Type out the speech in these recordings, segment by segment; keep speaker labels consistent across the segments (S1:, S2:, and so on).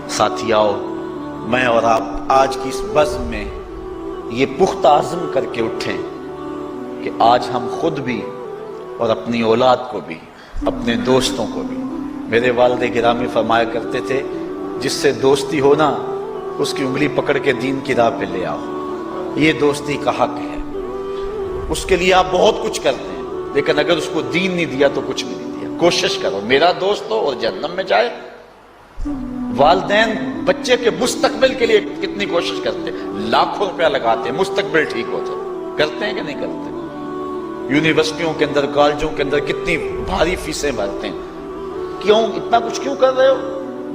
S1: ساتھیاؤ، میں اور آپ آج کی اس بزم میں یہ پختہ عزم کر کے اٹھیں کہ آج ہم خود بھی اور اپنی اولاد کو بھی، اپنے دوستوں کو بھی، میرے والد گرامی فرمایا کرتے تھے جس سے دوستی ہو نا اس کی انگلی پکڑ کے دین کی راہ پہ لے آؤ، یہ دوستی کا حق ہے۔ اس کے لیے آپ بہت کچھ کرتے ہیں لیکن اگر اس کو دین نہیں دیا تو کچھ بھی نہیں دیا۔ کوشش کرو میرا دوست ہو اور جہنم میں جائے۔ والدین بچے کے مستقبل کے لیے کتنی کوشش کرتے ہیں، لاکھوں روپیہ لگاتے ہیں مستقبل ٹھیک ہو جائے، کرتے ہیں کہ نہیں کرتے؟ یونیورسٹیوں کے اندر، کالجوں کے اندر کتنی بھاری فیسیں بھرتے ہیں، کیوں اتنا کچھ کیوں کر رہے ہو؟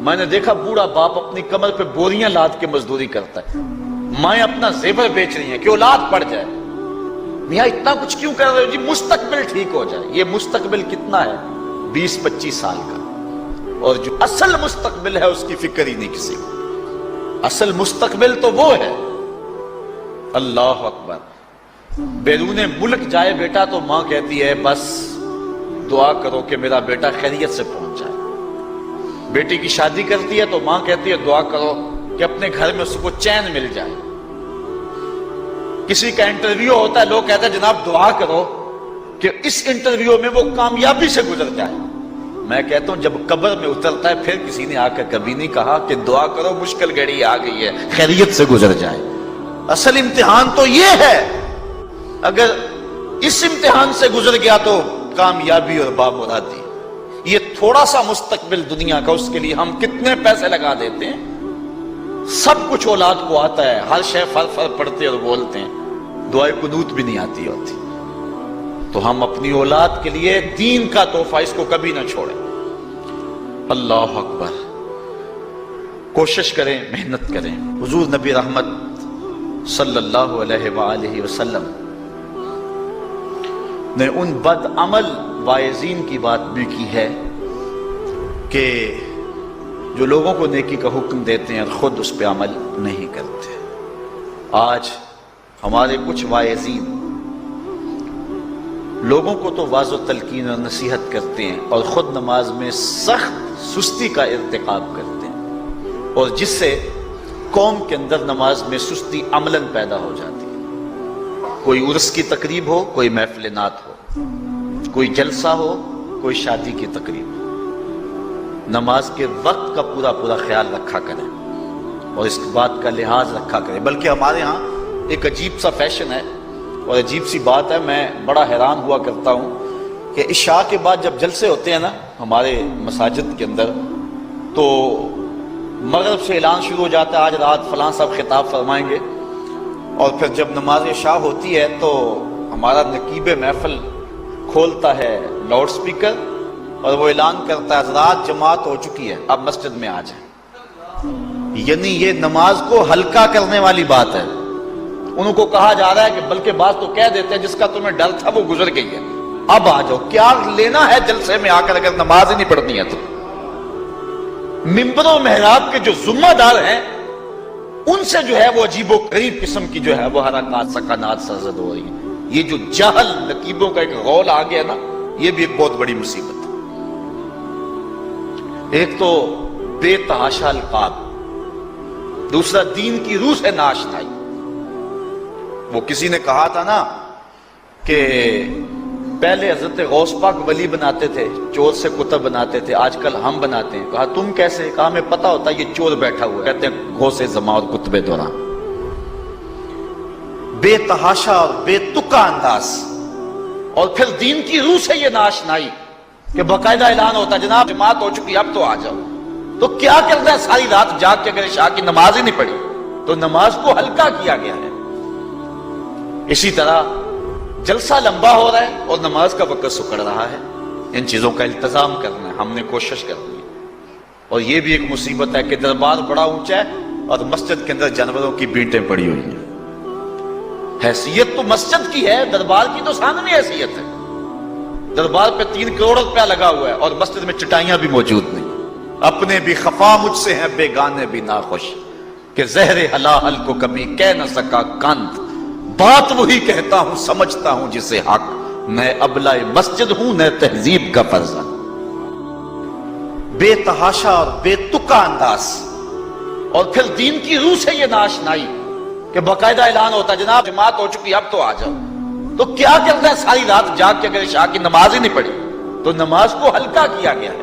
S1: میں نے دیکھا بوڑھا باپ اپنی کمر پہ بوریاں لاد کے مزدوری کرتا ہے، مائیں اپنا زیور بیچ رہی ہیں کہ اولاد پڑ جائے۔ میاں اتنا کچھ کیوں کر رہے ہو؟ جی مستقبل ٹھیک ہو جائے۔ یہ مستقبل کتنا ہے؟ 20-25 سال کا، اور جو اصل مستقبل ہے اس کی فکر ہی نہیں کسی کو۔ اصل مستقبل تو وہ ہے، اللہ اکبر، بیرون ملک جائے بیٹا تو ماں کہتی ہے بس دعا کرو کہ میرا بیٹا خیریت سے پہنچ جائے۔ بیٹی کی شادی کرتی ہے تو ماں کہتی ہے دعا کرو کہ اپنے گھر میں اس کو چین مل جائے۔ کسی کا انٹرویو ہوتا ہے، لوگ کہتے ہیں جناب دعا کرو کہ اس انٹرویو میں وہ کامیابی سے گزر جائے۔ میں کہتا ہوں جب قبر میں اترتا ہے پھر کسی نے آ کر کبھی نہیں کہا کہ دعا کرو مشکل گھڑی آ گئی ہے خیریت سے گزر جائے۔ اصل امتحان تو یہ ہے، اگر اس امتحان سے گزر گیا تو کامیابی اور بامرادی۔ یہ تھوڑا سا مستقبل دنیا کا، اس کے لیے ہم کتنے پیسے لگا دیتے ہیں، سب کچھ اولاد کو آتا ہے، ہر شے فر فر پڑھتے اور بولتے ہیں، دعائے قنوت بھی نہیں آتی ہوتی۔ تو ہم اپنی اولاد کے لیے دین کا تحفہ اس کو کبھی نہ چھوڑیں۔ اللہ اکبر، کوشش کریں، محنت کریں۔ حضور نبی رحمت صلی اللہ علیہ وآلہ وسلم نے ان بد عمل واعظین کی بات بھی کی ہے کہ جو لوگوں کو نیکی کا حکم دیتے ہیں اور خود اس پہ عمل نہیں کرتے۔ آج ہمارے کچھ واعظین لوگوں کو تو واعظ و تلقین اور نصیحت کرتے ہیں اور خود نماز میں سخت سستی کا ارتکاب کرتے ہیں، اور جس سے قوم کے اندر نماز میں سستی عملاً پیدا ہو جاتی ہے۔ کوئی عرس کی تقریب ہو، کوئی محفل نعت ہو، کوئی جلسہ ہو، کوئی شادی کی تقریب ہو، نماز کے وقت کا پورا پورا خیال رکھا کریں اور اس بات کا لحاظ رکھا کریں۔ بلکہ ہمارے ہاں ایک عجیب سا فیشن ہے اور عجیب سی بات ہے، میں بڑا حیران ہوا کرتا ہوں کہ عشاء کے بعد جب جلسے ہوتے ہیں نا ہمارے مساجد کے اندر، تو مغرب سے اعلان شروع ہو جاتا ہے آج رات فلاں صاحب خطاب فرمائیں گے، اور پھر جب نماز عشاء ہوتی ہے تو ہمارا نقیب محفل کھولتا ہے لاؤڈ سپیکر اور وہ اعلان کرتا ہے حضرات جماعت ہو چکی ہے، اب مسجد میں آ جائیں۔ یعنی یہ نماز کو ہلکا کرنے والی بات ہے۔ انہوں کو کہا جا رہا ہے کہ بلکہ بعض تو کہہ دیتے ہیں جس کا تمہیں ڈر تھا وہ گزر گئی ہے، اب آ جاؤ۔ کیا لینا ہے جلسے میں آ کر اگر نماز ہی نہیں پڑھنی ہے تو؟ ممبر و محراب کے جو ذمہ دار ہیں ان سے جو ہے وہ عجیب و غریب قسم کی جو ہے وہ حرکات سکنات سرزد ہو رہی ہیں۔ یہ جو جہل نقیبوں کا ایک غول آ گیا نا، یہ بھی ایک بہت بڑی مصیبت ہے۔ ایک تو بے تحاشا القاب، دوسرا دین کی روح سے ناشنائی۔ وہ کسی نے کہا تھا نا کہ پہلے حضرت غوث پاک ولی بناتے تھے، چور سے کتب بناتے تھے، آج کل ہم بناتے ہیں۔ کہا تم کیسے؟ کہا ہمیں پتا ہوتا ہے یہ چور بیٹھا ہوا ہے، کہتے ہیں غوث زماں اور کتب دوران۔ بے تحاشا اور بے تکا انداز، اور پھر دین کی روح سے یہ ناشنائی کہ باقاعدہ اعلان ہوتا ہے جناب جماعت ہو چکی اب تو آ جاؤ۔ تو کیا کرنا ہے ساری رات جاگ کے اگر عشاء کی نماز ہی نہیں پڑھی تو نماز کو ہلکا کیا گیا ہے۔ اسی طرح جلسہ لمبا ہو رہا ہے اور نماز کا وقت سکڑ رہا ہے۔ ان چیزوں کا التزام کرنا ہے، ہم نے کوشش کرنی ہے۔ اور یہ بھی ایک مصیبت ہے کہ دربار بڑا اونچا ہے اور مسجد کے اندر جانوروں کی بینٹیں پڑی ہوئی ہیں۔ حیثیت تو مسجد کی ہے، دربار کی تو ثانوی حیثیت ہے۔ دربار پہ 3 کروڑ روپیہ لگا ہوا ہے اور مسجد میں چٹائیاں بھی موجود نہیں۔ اپنے بھی خفا مجھ سے ہیں بیگانے بھی ناخوش، کہ زہر حلال کو کبھی کہہ نہ سکا کند، بات وہی کہتا ہوں سمجھتا ہوں جسے حق، میں ابلہ مسجد ہوں نہ تہذیب کا فرزند۔ بے تحاشا اور بے تکا انداز، اور پھر دین کی روح سے یہ ناشنائی کہ باقاعدہ اعلان ہوتا جناب جماعت ہو چکی اب تو آ جاؤ. تو کیا کرنا ہے ساری رات جاگ کے اگر عشاء کی نماز ہی نہیں پڑھی تو نماز کو ہلکا کیا گیا ہے.